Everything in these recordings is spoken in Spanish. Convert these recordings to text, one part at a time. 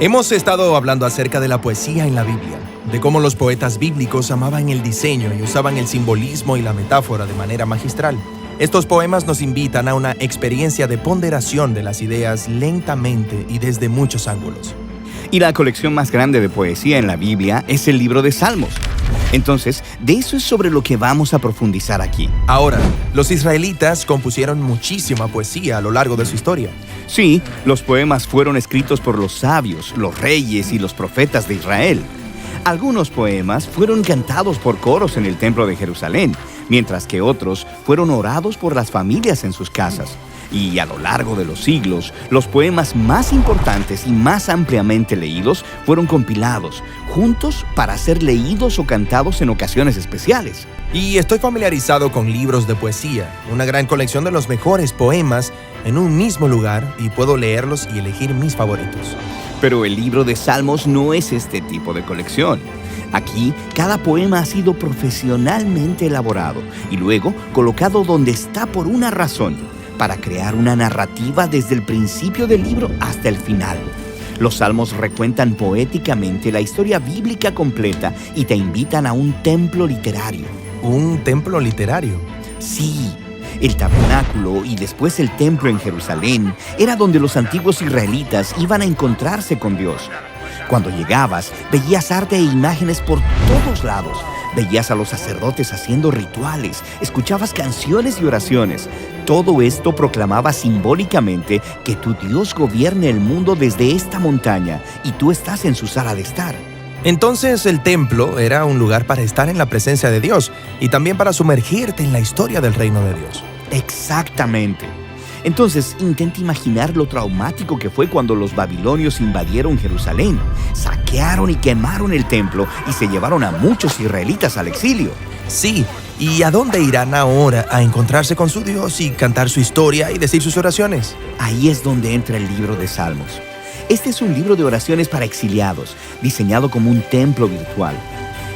Hemos estado hablando acerca de la poesía en la Biblia, de cómo los poetas bíblicos amaban el diseño y usaban el simbolismo y la metáfora de manera magistral. Estos poemas nos invitan a una experiencia de ponderación de las ideas lentamente y desde muchos ángulos. Y la colección más grande de poesía en la Biblia es el libro de Salmos. Entonces, de eso es sobre lo que vamos a profundizar aquí. Ahora, los israelitas compusieron muchísima poesía a lo largo de su historia. Sí, los poemas fueron escritos por los sabios, los reyes y los profetas de Israel. Algunos poemas fueron cantados por coros en el templo de Jerusalén, mientras que otros fueron orados por las familias en sus casas. Y a lo largo de los siglos, los poemas más importantes y más ampliamente leídos fueron compilados, juntos para ser leídos o cantados en ocasiones especiales. Y estoy familiarizado con libros de poesía, una gran colección de los mejores poemas en un mismo lugar, y puedo leerlos y elegir mis favoritos. Pero el libro de Salmos no es este tipo de colección. Aquí, cada poema ha sido profesionalmente elaborado y luego colocado donde está por una razón, para crear una narrativa desde el principio del libro hasta el final. Los salmos recuentan poéticamente la historia bíblica completa y te invitan a un templo literario. ¿Un templo literario? Sí, el tabernáculo y después el templo en Jerusalén era donde los antiguos israelitas iban a encontrarse con Dios. Cuando llegabas, veías arte e imágenes por todos lados. Veías a los sacerdotes haciendo rituales, escuchabas canciones y oraciones. Todo esto proclamaba simbólicamente que tu Dios gobierna el mundo desde esta montaña y tú estás en su sala de estar. Entonces el templo era un lugar para estar en la presencia de Dios y también para sumergirte en la historia del reino de Dios. Exactamente. Entonces, intenta imaginar lo traumático que fue cuando los babilonios invadieron Jerusalén, saquearon y quemaron el templo y se llevaron a muchos israelitas al exilio. Sí, ¿y a dónde irán ahora a encontrarse con su Dios y cantar su historia y decir sus oraciones? Ahí es donde entra el libro de Salmos. Este es un libro de oraciones para exiliados, diseñado como un templo virtual.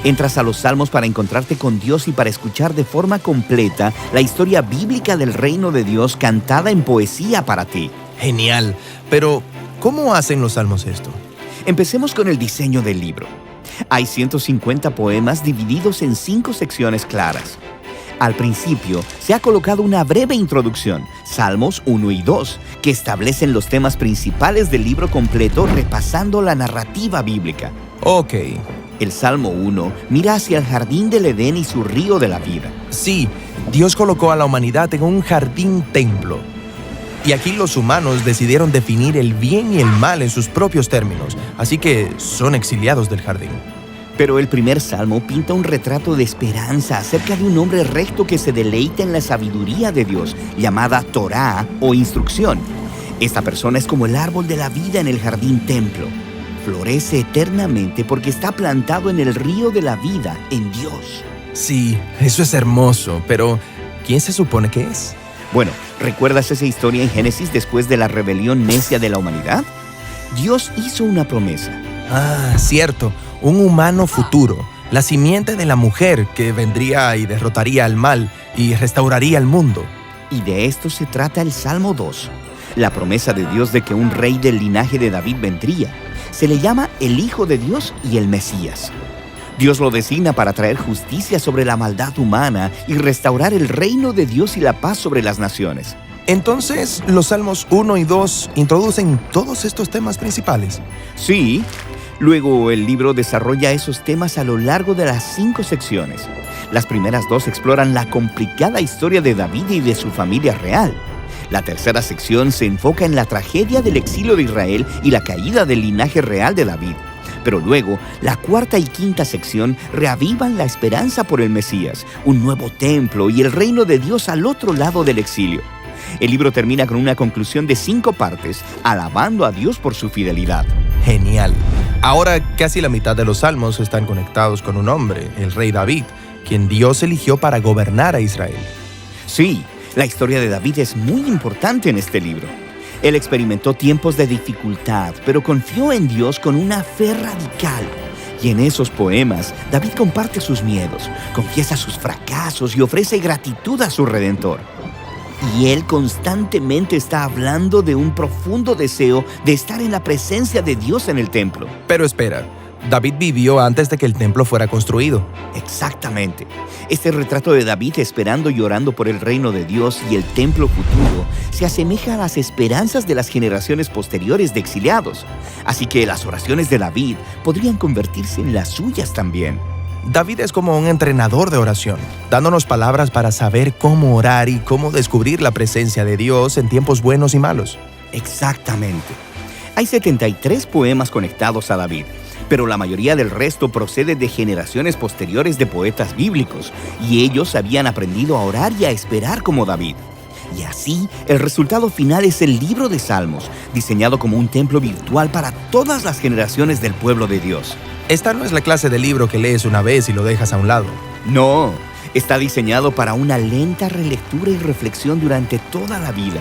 Entras a los Salmos para encontrarte con Dios y para escuchar de forma completa la historia bíblica del reino de Dios cantada en poesía para ti. Genial, pero ¿cómo hacen los Salmos esto? Empecemos con el diseño del libro. Hay 150 poemas divididos en 5 secciones claras. Al principio se ha colocado una breve introducción, Salmos 1 y 2, que establecen los temas principales del libro completo repasando la narrativa bíblica. Ok. El Salmo 1 mira hacia el jardín del Edén y su río de la vida. Sí, Dios colocó a la humanidad en un jardín templo. Y aquí los humanos decidieron definir el bien y el mal en sus propios términos, así que son exiliados del jardín. Pero el primer salmo pinta un retrato de esperanza acerca de un hombre recto que se deleita en la sabiduría de Dios, llamada Torá o instrucción. Esta persona es como el árbol de la vida en el jardín templo. Florece eternamente porque está plantado en el río de la vida, en Dios. Sí, eso es hermoso, pero ¿quién se supone que es? Bueno, ¿recuerdas esa historia en Génesis después de la rebelión necia de la humanidad? Dios hizo una promesa. Ah, cierto, un humano futuro, la simiente de la mujer que vendría y derrotaría al mal y restauraría el mundo. Y de esto se trata el Salmo 2, la promesa de Dios de que un rey del linaje de David vendría. Se le llama el Hijo de Dios y el Mesías. Dios lo designa para traer justicia sobre la maldad humana y restaurar el reino de Dios y la paz sobre las naciones. Entonces, los Salmos 1 y 2 introducen todos estos temas principales. Sí, luego el libro desarrolla esos temas a lo largo de las 5 secciones. Las primeras 2 exploran la complicada historia de David y de su familia real. La tercera sección se enfoca en la tragedia del exilio de Israel y la caída del linaje real de David. Pero luego, la cuarta y quinta sección reavivan la esperanza por el Mesías, un nuevo templo y el reino de Dios al otro lado del exilio. El libro termina con una conclusión de 5 partes, alabando a Dios por su fidelidad. Genial. Ahora casi la mitad de los salmos están conectados con un hombre, el rey David, quien Dios eligió para gobernar a Israel. Sí, la historia de David es muy importante en este libro. Él experimentó tiempos de dificultad, pero confió en Dios con una fe radical. Y en esos poemas, David comparte sus miedos, confiesa sus fracasos y ofrece gratitud a su Redentor. Y él constantemente está hablando de un profundo deseo de estar en la presencia de Dios en el templo. Pero espera, David vivió antes de que el templo fuera construido. Exactamente. Este retrato de David esperando y orando por el reino de Dios y el templo futuro se asemeja a las esperanzas de las generaciones posteriores de exiliados. Así que las oraciones de David podrían convertirse en las suyas también. David es como un entrenador de oración, dándonos palabras para saber cómo orar y cómo descubrir la presencia de Dios en tiempos buenos y malos. Exactamente. Hay 73 poemas conectados a David, pero la mayoría del resto procede de generaciones posteriores de poetas bíblicos, y ellos habían aprendido a orar y a esperar como David. Y así, el resultado final es el libro de Salmos, diseñado como un templo virtual para todas las generaciones del pueblo de Dios. Esta no es la clase de libro que lees una vez y lo dejas a un lado. No, está diseñado para una lenta relectura y reflexión durante toda la vida.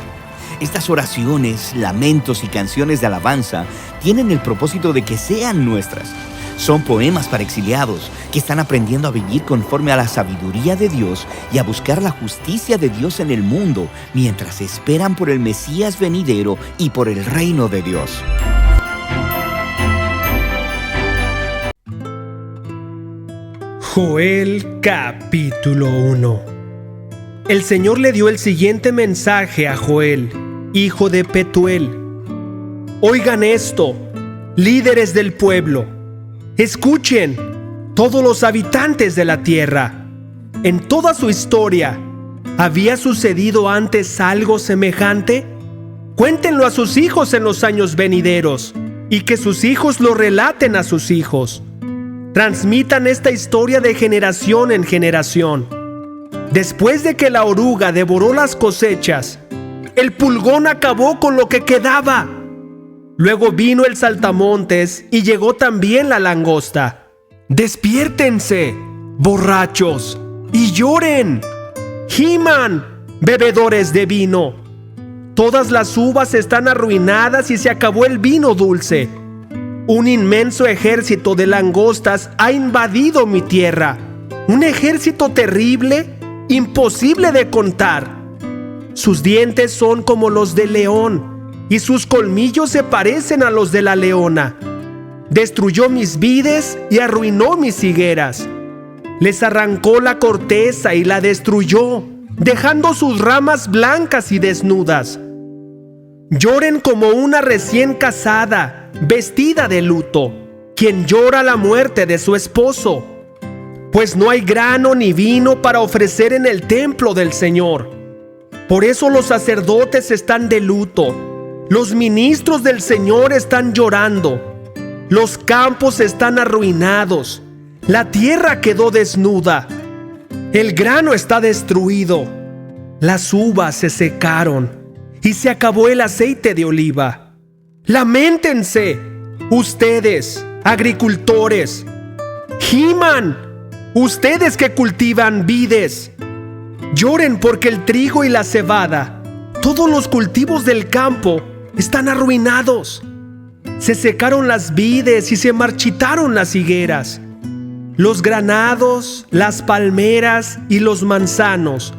Estas oraciones, lamentos y canciones de alabanza tienen el propósito de que sean nuestras. Son poemas para exiliados que están aprendiendo a vivir conforme a la sabiduría de Dios y a buscar la justicia de Dios en el mundo mientras esperan por el Mesías venidero y por el reino de Dios. Joel capítulo 1. El Señor le dio el siguiente mensaje a Joel, hijo de Petuel. Oigan esto, líderes del pueblo. Escuchen, todos los habitantes de la tierra. En toda su historia, ¿había sucedido antes algo semejante? Cuéntenlo a sus hijos en los años venideros, y que sus hijos lo relaten a sus hijos. Transmitan esta historia de generación en generación. Después de que la oruga devoró las cosechas, el pulgón acabó con lo que quedaba. Luego vino el saltamontes y llegó también la langosta. Despiértense, borrachos, y lloren. Giman, bebedores de vino. Todas las uvas están arruinadas y se acabó el vino dulce. Un inmenso ejército de langostas ha invadido mi tierra. Un ejército terrible, imposible de contar. Sus dientes son como los del león, y sus colmillos se parecen a los de la leona. Destruyó mis vides y arruinó mis higueras. Les arrancó la corteza y la destruyó, dejando sus ramas blancas y desnudas. Lloren como una recién casada, vestida de luto, quien llora la muerte de su esposo. Pues no hay grano ni vino para ofrecer en el templo del Señor. Por eso los sacerdotes están de luto, los ministros del Señor están llorando. Los campos están arruinados, la tierra quedó desnuda, el grano está destruido, las uvas se secaron y se acabó el aceite de oliva. Lamentense, ustedes, agricultores. Giman, ustedes que cultivan vides. Lloren porque el trigo y la cebada, todos los cultivos del campo, están arruinados. Se secaron las vides y se marchitaron las higueras. Los granados, las palmeras y los manzanos,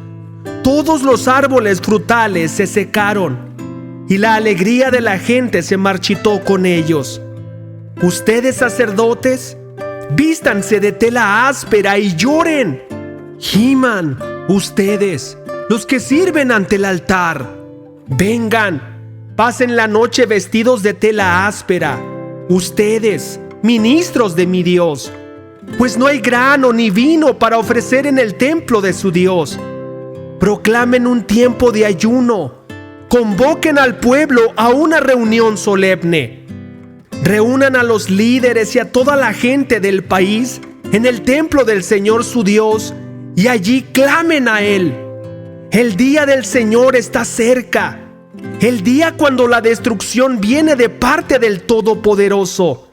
todos los árboles frutales se secaron. Y la alegría de la gente se marchitó con ellos. Ustedes, sacerdotes, vístanse de tela áspera y lloren. Giman, ustedes, los que sirven ante el altar. Vengan, pasen la noche vestidos de tela áspera. Ustedes, ministros de mi Dios, pues no hay grano ni vino para ofrecer en el templo de su Dios. Proclamen un tiempo de ayuno. Convoquen al pueblo a una reunión solemne. Reúnan a los líderes y a toda la gente del país en el templo del Señor su Dios y allí clamen a Él. El día del Señor está cerca, el día cuando la destrucción viene de parte del Todopoderoso.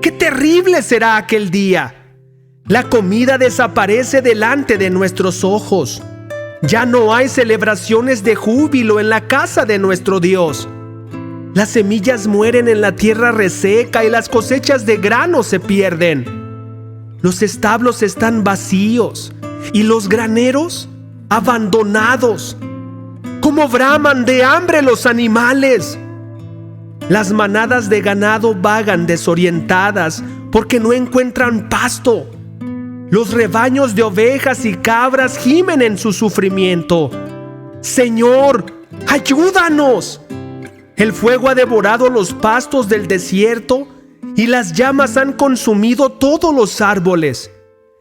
¡Qué terrible será aquel día! La comida desaparece delante de nuestros ojos. Ya no hay celebraciones de júbilo en la casa de nuestro Dios. Las semillas mueren en la tierra reseca y las cosechas de grano se pierden. Los establos están vacíos y los graneros abandonados. como braman de hambre los animales. Las manadas de ganado vagan desorientadas porque no encuentran pasto. Los rebaños de ovejas y cabras gimen en su sufrimiento. Señor, ayúdanos. El fuego ha devorado los pastos del desierto y las llamas han consumido todos los árboles.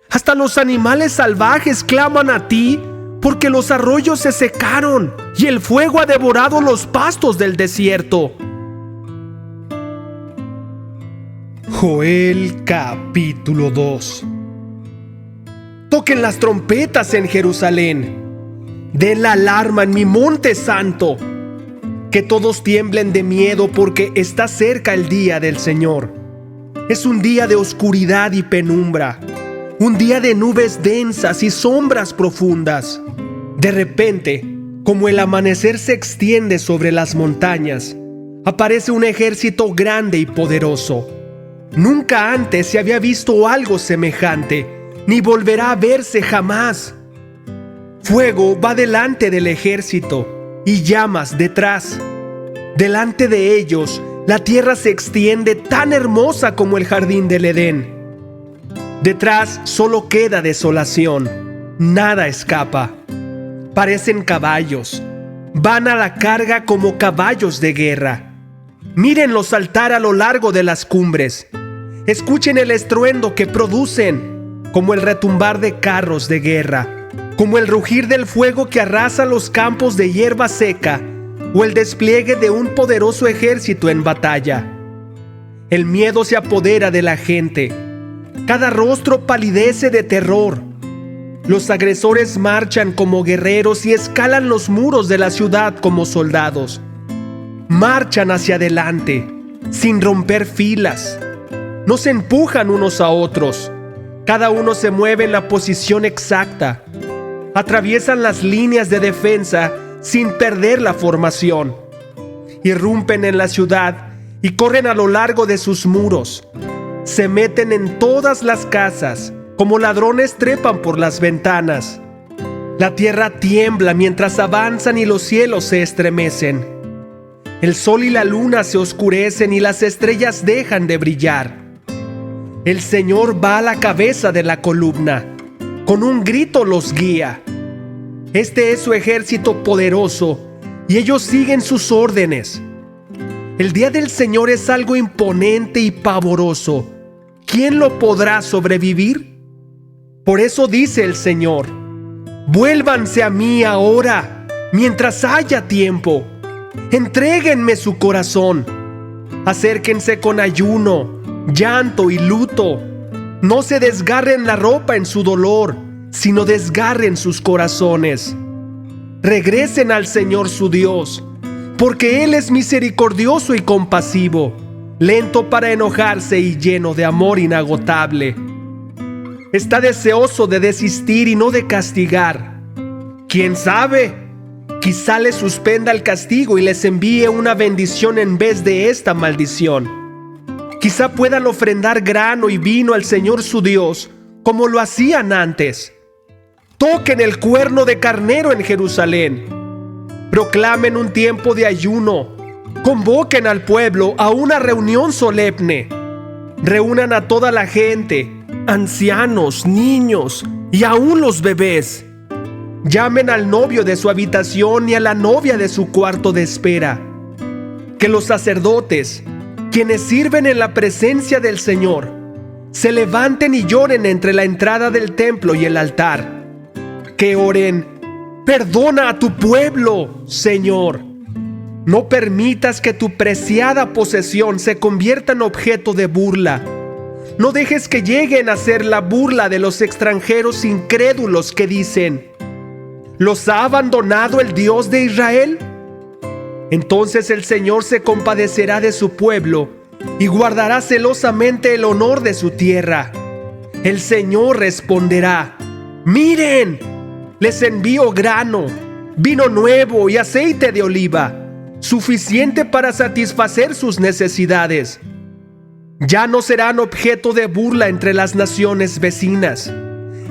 Hasta los animales salvajes claman a ti porque los arroyos se secaron y el fuego ha devorado los pastos del desierto. Joel capítulo 2. Toquen las trompetas en Jerusalén. Den la alarma en mi monte santo. Que todos tiemblen de miedo porque está cerca el día del Señor. Es un día de oscuridad y penumbra. Un día de nubes densas y sombras profundas. De repente, como el amanecer se extiende sobre las montañas, aparece un ejército grande y poderoso. Nunca antes se había visto algo semejante, ni volverá a verse jamás. Fuego va delante del ejército y llamas detrás. Delante de ellos, la tierra se extiende tan hermosa como el jardín del Edén. Detrás solo queda desolación, nada escapa. Parecen caballos, van a la carga como caballos de guerra. Mírenlos saltar a lo largo de las cumbres. Escuchen el estruendo que producen, como el retumbar de carros de guerra, como el rugir del fuego que arrasa los campos de hierba seca, o el despliegue de un poderoso ejército en batalla. El miedo se apodera de la gente. Cada rostro palidece de terror. Los agresores marchan como guerreros y escalan los muros de la ciudad como soldados. Marchan hacia adelante, sin romper filas. No se empujan unos a otros. Cada uno se mueve en la posición exacta. Atraviesan las líneas de defensa sin perder la formación. Irrumpen en la ciudad y corren a lo largo de sus muros. Se meten en todas las casas, como ladrones trepan por las ventanas. La tierra tiembla mientras avanzan y los cielos se estremecen. El sol y la luna se oscurecen y las estrellas dejan de brillar. El Señor va a la cabeza de la columna. Con un grito los guía. Este es su ejército poderoso y ellos siguen sus órdenes. El día del Señor es algo imponente y pavoroso. ¿Quién lo podrá sobrevivir? Por eso dice el Señor: vuélvanse a mí ahora, mientras haya tiempo. Entréguenme su corazón. Acérquense con ayuno, llanto y luto. No se desgarren la ropa en su dolor, sino desgarren sus corazones. Regresen al Señor su Dios, porque Él es misericordioso y compasivo, lento para enojarse y lleno de amor inagotable. Está deseoso de desistir y no de castigar. ¿Quién sabe? Quizá les suspenda el castigo y les envíe una bendición en vez de esta maldición. Quizá puedan ofrendar grano y vino al Señor su Dios, como lo hacían antes. Toquen el cuerno de carnero en Jerusalén. Proclamen un tiempo de ayuno. Convoquen al pueblo a una reunión solemne. Reúnan a toda la gente, ancianos, niños y aún los bebés. Llamen al novio de su habitación y a la novia de su cuarto de espera. Que los sacerdotes, quienes sirven en la presencia del Señor, se levanten y lloren entre la entrada del templo y el altar. Que oren: perdona a tu pueblo, Señor. No permitas que tu preciada posesión se convierta en objeto de burla. No dejes que lleguen a ser la burla de los extranjeros incrédulos que dicen: ¿los ha abandonado el Dios de Israel? Entonces el Señor se compadecerá de su pueblo y guardará celosamente el honor de su tierra. El Señor responderá: miren, les envío grano, vino nuevo y aceite de oliva, suficiente para satisfacer sus necesidades. Ya no serán objeto de burla entre las naciones vecinas.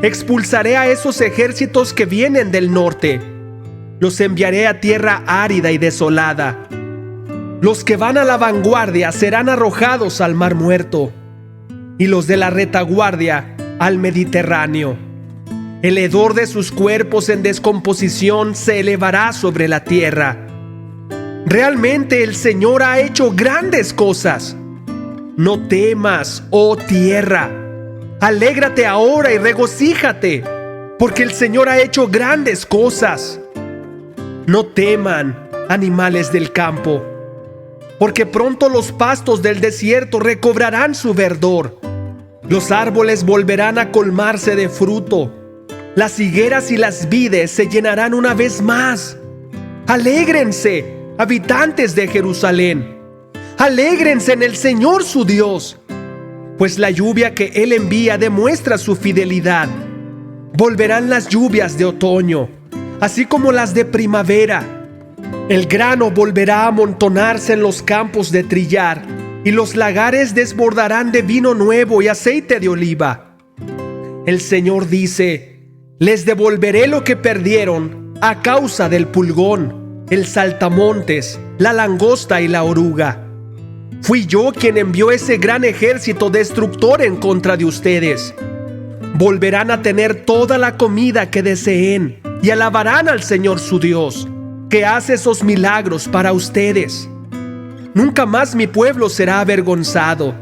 Expulsaré a esos ejércitos que vienen del norte. los enviaré a tierra árida y desolada. Los que van a la vanguardia serán arrojados al mar muerto, y los de la retaguardia al Mediterráneo. El hedor de sus cuerpos en descomposición se elevará sobre la tierra. Realmente el Señor ha hecho grandes cosas. No temas, oh tierra. Alégrate ahora y regocíjate, porque el Señor ha hecho grandes cosas. No teman, animales del campo, porque pronto los pastos del desierto recobrarán su verdor. Los árboles volverán a colmarse de fruto. Las higueras y las vides se llenarán una vez más. Alégrense, habitantes de Jerusalén. Alégrense en el Señor su Dios, pues la lluvia que Él envía demuestra su fidelidad. Volverán las lluvias de otoño, así como las de primavera. El grano volverá a amontonarse en los campos de trillar, y los lagares desbordarán de vino nuevo y aceite de oliva. El Señor dice: les devolveré lo que perdieron a causa del pulgón, el saltamontes, la langosta y la oruga. Fui yo quien envió ese gran ejército destructor en contra de ustedes. Volverán a tener toda la comida que deseen y alabarán al Señor su Dios, que hace esos milagros para ustedes. Nunca más mi pueblo será avergonzado.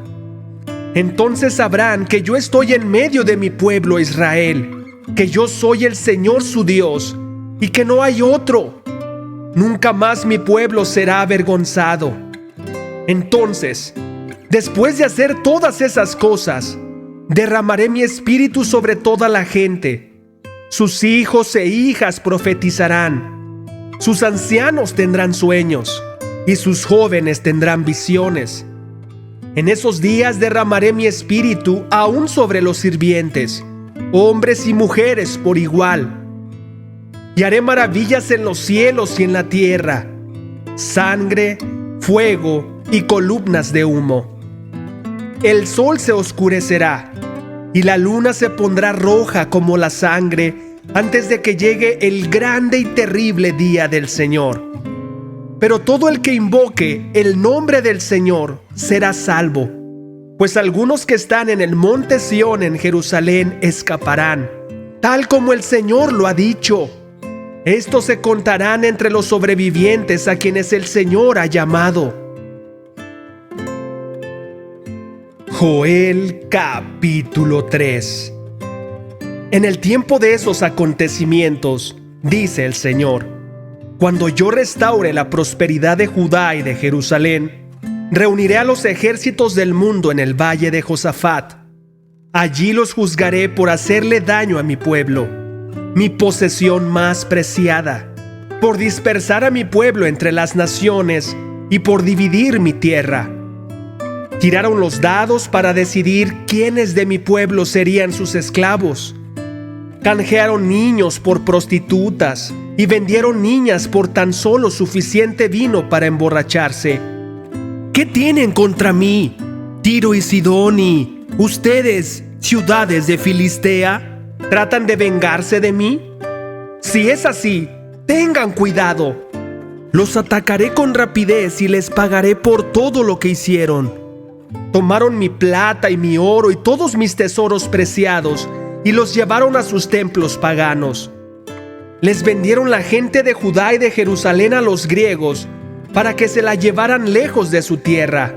Entonces sabrán que yo estoy en medio de mi pueblo Israel, que yo soy el Señor su Dios y que no hay otro. Nunca más mi pueblo será avergonzado. Entonces, después de hacer todas esas cosas, derramaré mi espíritu sobre toda la gente. Sus hijos e hijas profetizarán. Sus ancianos tendrán sueños y sus jóvenes tendrán visiones. En esos días derramaré mi espíritu aún sobre los sirvientes, hombres y mujeres por igual. Y haré maravillas en los cielos y en la tierra, sangre, fuego y columnas de humo. El sol se oscurecerá y la luna se pondrá roja como la sangre antes de que llegue el grande y terrible día del Señor. Pero todo el que invoque el nombre del Señor será salvo, pues algunos que están en el monte Sión en Jerusalén escaparán, tal como el Señor lo ha dicho. Estos se contarán entre los sobrevivientes a quienes el Señor ha llamado. Joel capítulo 3. En el tiempo de esos acontecimientos, dice el Señor, cuando yo restaure la prosperidad de Judá y de Jerusalén, reuniré a los ejércitos del mundo en el valle de Josafat. Allí los juzgaré por hacerle daño a mi pueblo, mi posesión más preciada, por dispersar a mi pueblo entre las naciones y por dividir mi tierra. Tiraron los dados para decidir quiénes de mi pueblo serían sus esclavos. Canjearon niños por prostitutas y vendieron niñas por tan solo suficiente vino para emborracharse. ¿Qué tienen contra mí, Tiro y Sidón y ustedes, ciudades de Filistea? ¿Tratan de vengarse de mí? Si es así, tengan cuidado. Los atacaré con rapidez y les pagaré por todo lo que hicieron. Tomaron mi plata y mi oro y todos mis tesoros preciados y los llevaron a sus templos paganos. Les vendieron la gente de Judá y de Jerusalén a los griegos para que se la llevaran lejos de su tierra.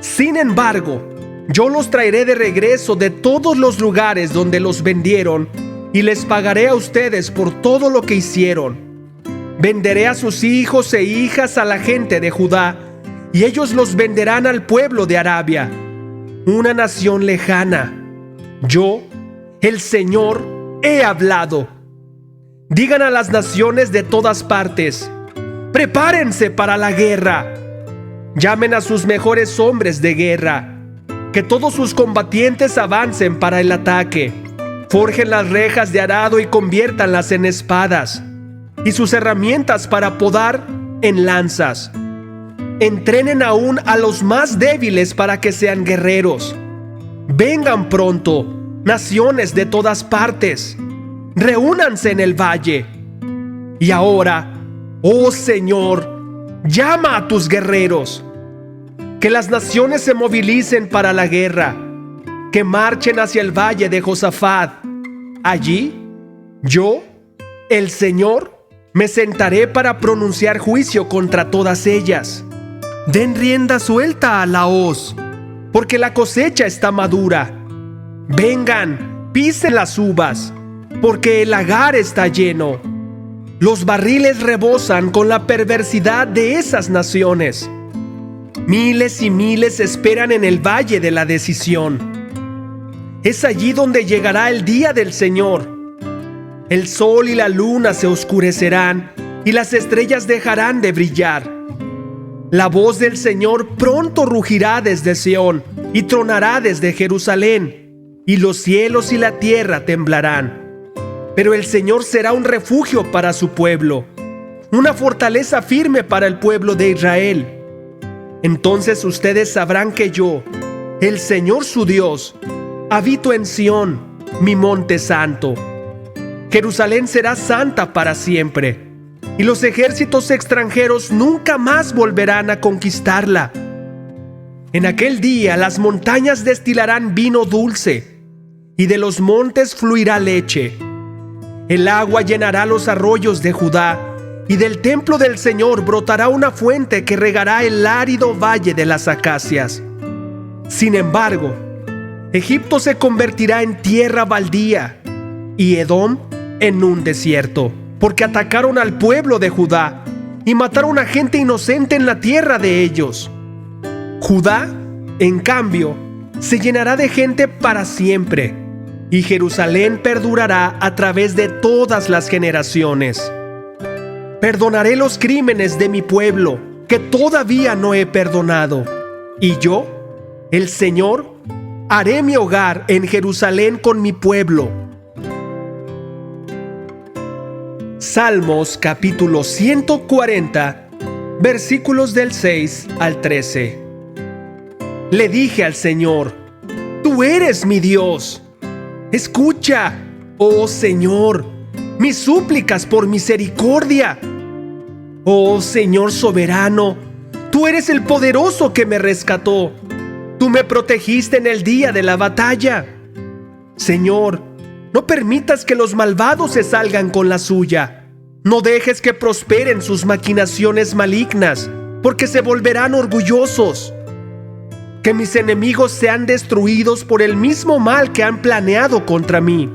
Sin embargo, yo los traeré de regreso de todos los lugares donde los vendieron y les pagaré a ustedes por todo lo que hicieron. Venderé a sus hijos e hijas a la gente de Judá y ellos los venderán al pueblo de Arabia, una nación lejana. Yo, el Señor, he hablado. Digan a las naciones de todas partes: prepárense para la guerra. Llamen a sus mejores hombres de guerra. Que todos sus combatientes avancen para el ataque. Forjen las rejas de arado y conviértanlas en espadas, y sus herramientas para podar en lanzas. Entrenen aún a los más débiles para que sean guerreros. Vengan pronto, naciones de todas partes. Reúnanse en el valle. Y ahora, oh Señor, llama a tus guerreros. Que las naciones se movilicen para la guerra, que marchen hacia el valle de Josafat. Allí, yo, el Señor, me sentaré para pronunciar juicio contra todas ellas. Den rienda suelta a la hoz, porque la cosecha está madura. Vengan, pisen las uvas, porque el lagar está lleno. Los barriles rebosan con la perversidad de esas naciones. Miles y miles esperan en el valle de la decisión. Es allí donde llegará el día del Señor. El sol y la luna se oscurecerán y las estrellas dejarán de brillar. La voz del Señor pronto rugirá desde Sión y tronará desde Jerusalén, y los cielos y la tierra temblarán. Pero el Señor será un refugio para su pueblo, una fortaleza firme para el pueblo de Israel. Entonces ustedes sabrán que yo, el Señor su Dios, habito en Sión, mi monte santo. Jerusalén será santa para siempre, y los ejércitos extranjeros nunca más volverán a conquistarla. En aquel día las montañas destilarán vino dulce, y de los montes fluirá leche. El agua llenará los arroyos de Judá, y del templo del Señor brotará una fuente que regará el árido valle de las acacias. Sin embargo, Egipto se convertirá en tierra baldía, y Edom en un desierto, porque atacaron al pueblo de Judá y mataron a gente inocente en la tierra de ellos. Judá, en cambio, se llenará de gente para siempre, y Jerusalén perdurará a través de todas las generaciones. Perdonaré los crímenes de mi pueblo, que todavía no he perdonado, y yo, el Señor, haré mi hogar en Jerusalén con mi pueblo. Salmos capítulo 140, versículos del 6 al 13. Le dije al Señor: Tú eres mi Dios. Escucha, oh Señor, mis súplicas por misericordia. Oh Señor soberano, tú eres el poderoso que me rescató. Tú me protegiste en el día de la batalla. Señor, no permitas que los malvados se salgan con la suya. No dejes que prosperen sus maquinaciones malignas, porque se volverán orgullosos. Que mis enemigos sean destruidos por el mismo mal que han planeado contra mí.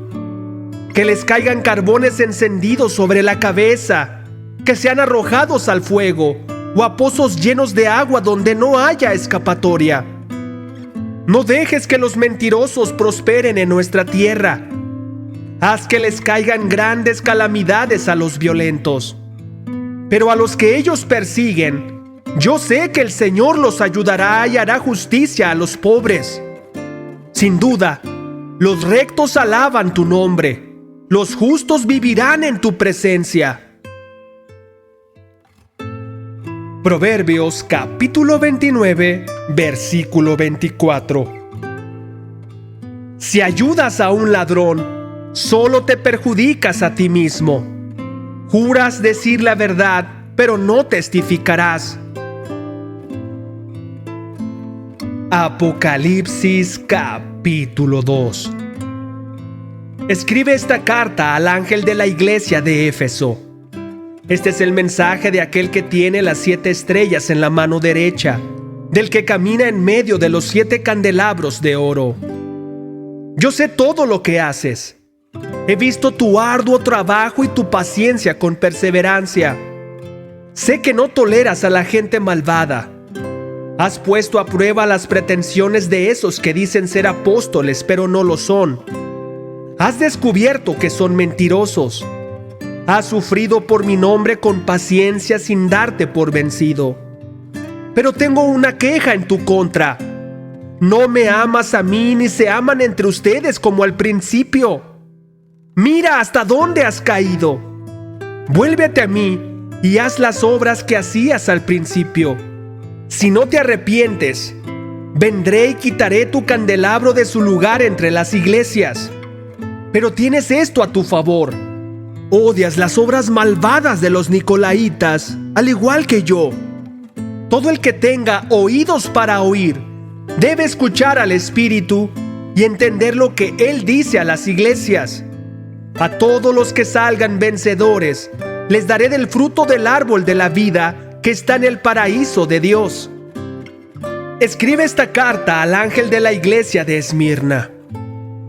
Que les caigan carbones encendidos sobre la cabeza, que sean arrojados al fuego o a pozos llenos de agua donde no haya escapatoria. No dejes que los mentirosos prosperen en nuestra tierra. Haz que les caigan grandes calamidades a los violentos. Pero a los que ellos persiguen, yo sé que el Señor los ayudará y hará justicia a los pobres. Sin duda, los rectos alaban tu nombre. Los justos vivirán en tu presencia. Proverbios capítulo 29, versículo 24. Si ayudas a un ladrón, solo te perjudicas a ti mismo. Juras decir la verdad, pero no testificarás. Apocalipsis capítulo 2. Escribe esta carta al ángel de la iglesia de Éfeso. Este es el mensaje de aquel que tiene las 7 estrellas en la mano derecha, del que camina en medio de los 7 candelabros de oro. Yo sé todo lo que haces. He visto tu arduo trabajo y tu paciencia con perseverancia. Sé que no toleras a la gente malvada. Has puesto a prueba las pretensiones de esos que dicen ser apóstoles, pero no lo son. Has descubierto que son mentirosos. Has sufrido por mi nombre con paciencia sin darte por vencido. Pero tengo una queja en tu contra. No me amas a mí ni se aman entre ustedes como al principio. Mira hasta dónde has caído. Vuélvete a mí y haz las obras que hacías al principio. Si no te arrepientes, vendré y quitaré tu candelabro de su lugar entre las iglesias. Pero tienes esto a tu favor: odias las obras malvadas de los nicolaitas, al igual que yo. Todo el que tenga oídos para oír, debe escuchar al Espíritu y entender lo que Él dice a las iglesias. A todos los que salgan vencedores, les daré del fruto del árbol de la vida que está en el paraíso de Dios. Escribe esta carta al ángel de la iglesia de Esmirna.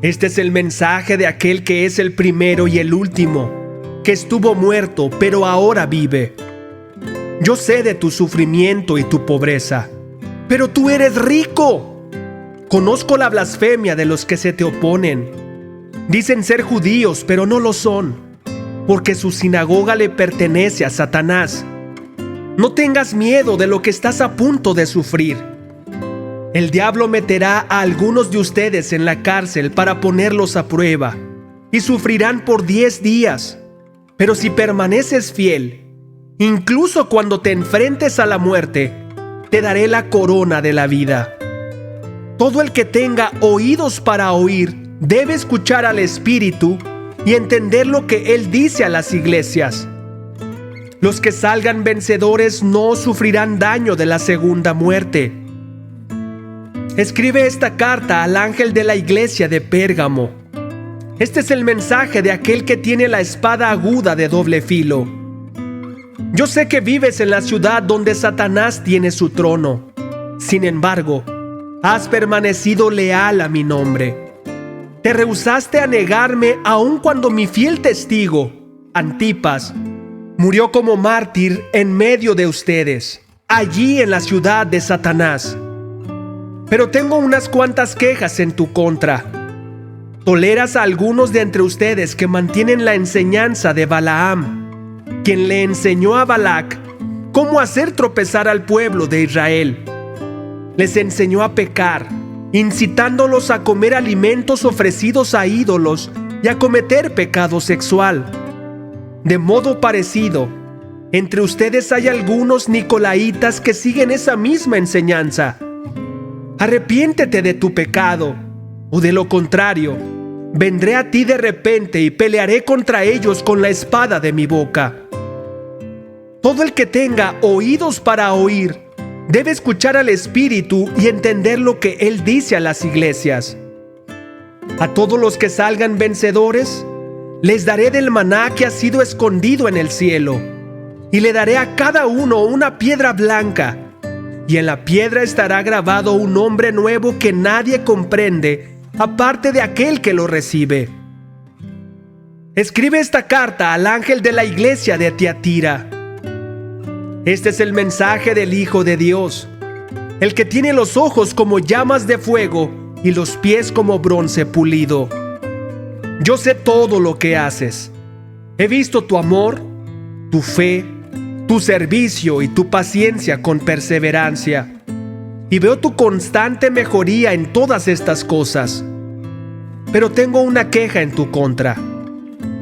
Este es el mensaje de aquel que es el primero y el último, que estuvo muerto, pero ahora vive. Yo sé de tu sufrimiento y tu pobreza, pero tú eres rico. Conozco la blasfemia de los que se te oponen. Dicen ser judíos, pero no lo son, porque su sinagoga le pertenece a Satanás. No tengas miedo de lo que estás a punto de sufrir. El diablo meterá a algunos de ustedes en la cárcel para ponerlos a prueba, y sufrirán por 10 días. Pero si permaneces fiel, incluso cuando te enfrentes a la muerte, te daré la corona de la vida. Todo el que tenga oídos para oír debe escuchar al Espíritu y entender lo que Él dice a las iglesias. Los que salgan vencedores no sufrirán daño de la segunda muerte. Escribe esta carta al ángel de la iglesia de Pérgamo. Este es el mensaje de aquel que tiene la espada aguda de doble filo. Yo sé que vives en la ciudad donde Satanás tiene su trono. Sin embargo, has permanecido leal a mi nombre. Te rehusaste a negarme aun cuando mi fiel testigo, Antipas, murió como mártir en medio de ustedes, allí en la ciudad de Satanás. Pero tengo unas cuantas quejas en tu contra. Toleras a algunos de entre ustedes que mantienen la enseñanza de Balaam, quien le enseñó a Balac cómo hacer tropezar al pueblo de Israel. Les enseñó a pecar, incitándolos a comer alimentos ofrecidos a ídolos y a cometer pecado sexual. De modo parecido, entre ustedes hay algunos nicolaitas que siguen esa misma enseñanza. Arrepiéntete de tu pecado, o de lo contrario, vendré a ti de repente y pelearé contra ellos con la espada de mi boca. Todo el que tenga oídos para oír, debe escuchar al Espíritu y entender lo que Él dice a las iglesias. A todos los que salgan vencedores, les daré del maná que ha sido escondido en el cielo, y le daré a cada uno una piedra blanca, y en la piedra estará grabado un nombre nuevo que nadie comprende, aparte de aquel que lo recibe. Escribe esta carta al ángel de la iglesia de Tiatira. Este es el mensaje del Hijo de Dios, el que tiene los ojos como llamas de fuego y los pies como bronce pulido. Yo sé todo lo que haces. He visto tu amor, tu fe, tu servicio y tu paciencia con perseverancia, y veo tu constante mejoría en todas estas cosas. Pero tengo una queja en tu contra.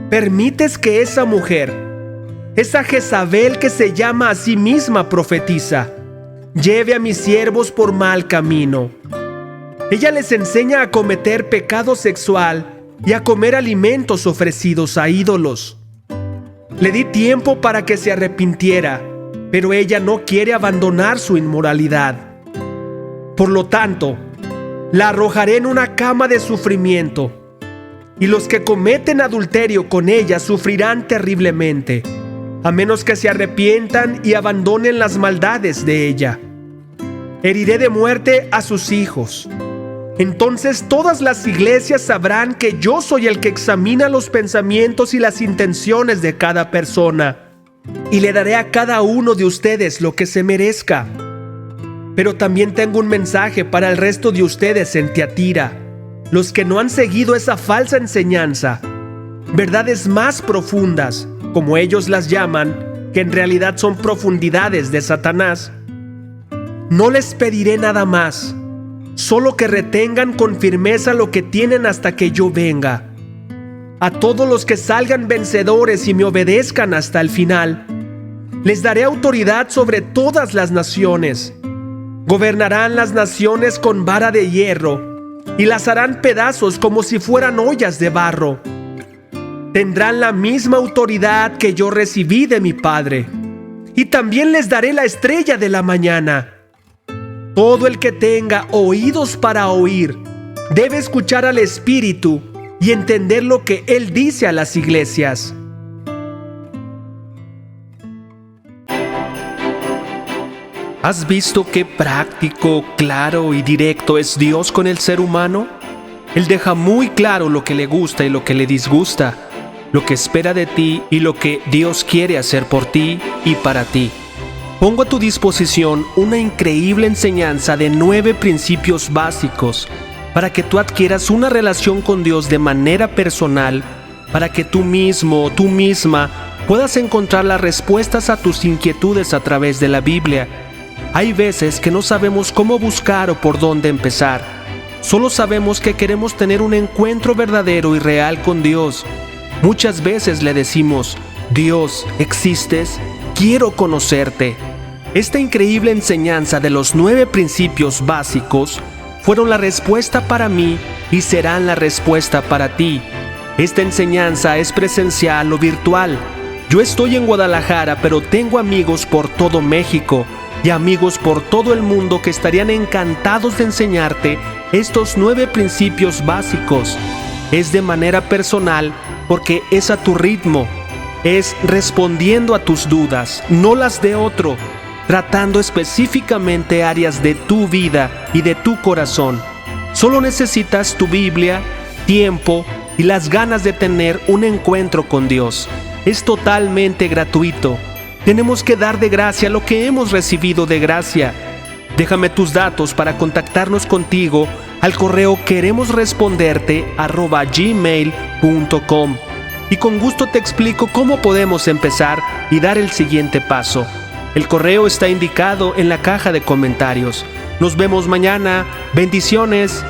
Permites que esa mujer, esa Jezabel que se llama a sí misma profetisa, lleve a mis siervos por mal camino. Ella les enseña a cometer pecado sexual y a comer alimentos ofrecidos a ídolos. Le di tiempo para que se arrepintiera, pero ella no quiere abandonar su inmoralidad. Por lo tanto, la arrojaré en una cama de sufrimiento, y los que cometen adulterio con ella sufrirán terriblemente, a menos que se arrepientan y abandonen las maldades de ella. Heriré de muerte a sus hijos. Entonces todas las iglesias sabrán que yo soy el que examina los pensamientos y las intenciones de cada persona, y le daré a cada uno de ustedes lo que se merezca. Pero también tengo un mensaje para el resto de ustedes en Tiatira, los que no han seguido esa falsa enseñanza, verdades más profundas, como ellos las llaman, que en realidad son profundidades de Satanás. No les pediré nada más, solo que retengan con firmeza lo que tienen hasta que yo venga. A todos los que salgan vencedores y me obedezcan hasta el final, les daré autoridad sobre todas las naciones. Gobernarán las naciones con vara de hierro y las harán pedazos como si fueran ollas de barro. tendrán la misma autoridad que yo recibí de mi Padre. Y también les daré la estrella de la mañana. Todo el que tenga oídos para oír, debe escuchar al Espíritu y entender lo que Él dice a las iglesias. ¿Has visto qué práctico, claro y directo es Dios con el ser humano? Él deja muy claro lo que le gusta y lo que le disgusta, lo que espera de ti y lo que Dios quiere hacer por ti y para ti. Pongo a tu disposición una increíble enseñanza de 9 principios básicos para que tú adquieras una relación con Dios de manera personal, para que tú mismo o tú misma puedas encontrar las respuestas a tus inquietudes a través de la Biblia. Hay veces que no sabemos cómo buscar o por dónde empezar. Solo sabemos que queremos tener un encuentro verdadero y real con Dios. Muchas veces le decimos: Dios, ¿existes? Quiero conocerte. Esta increíble enseñanza de los 9 principios básicos fueron la respuesta para mí y serán la respuesta para ti. Esta enseñanza es presencial o virtual. Yo estoy en Guadalajara, pero tengo amigos por todo México y amigos por todo el mundo que estarían encantados de enseñarte estos 9 principios básicos. Es de manera personal porque es a tu ritmo, es respondiendo a tus dudas, no las de otro, tratando específicamente áreas de tu vida y de tu corazón. Solo necesitas tu Biblia, tiempo y las ganas de tener un encuentro con Dios. Es totalmente gratuito. Tenemos que dar de gracia lo que hemos recibido de gracia. Déjame tus datos para contactarnos contigo al correo queremosresponderte@gmail.com y con gusto te explico cómo podemos empezar y dar el siguiente paso. El correo está indicado en la caja de comentarios. Nos vemos mañana. Bendiciones.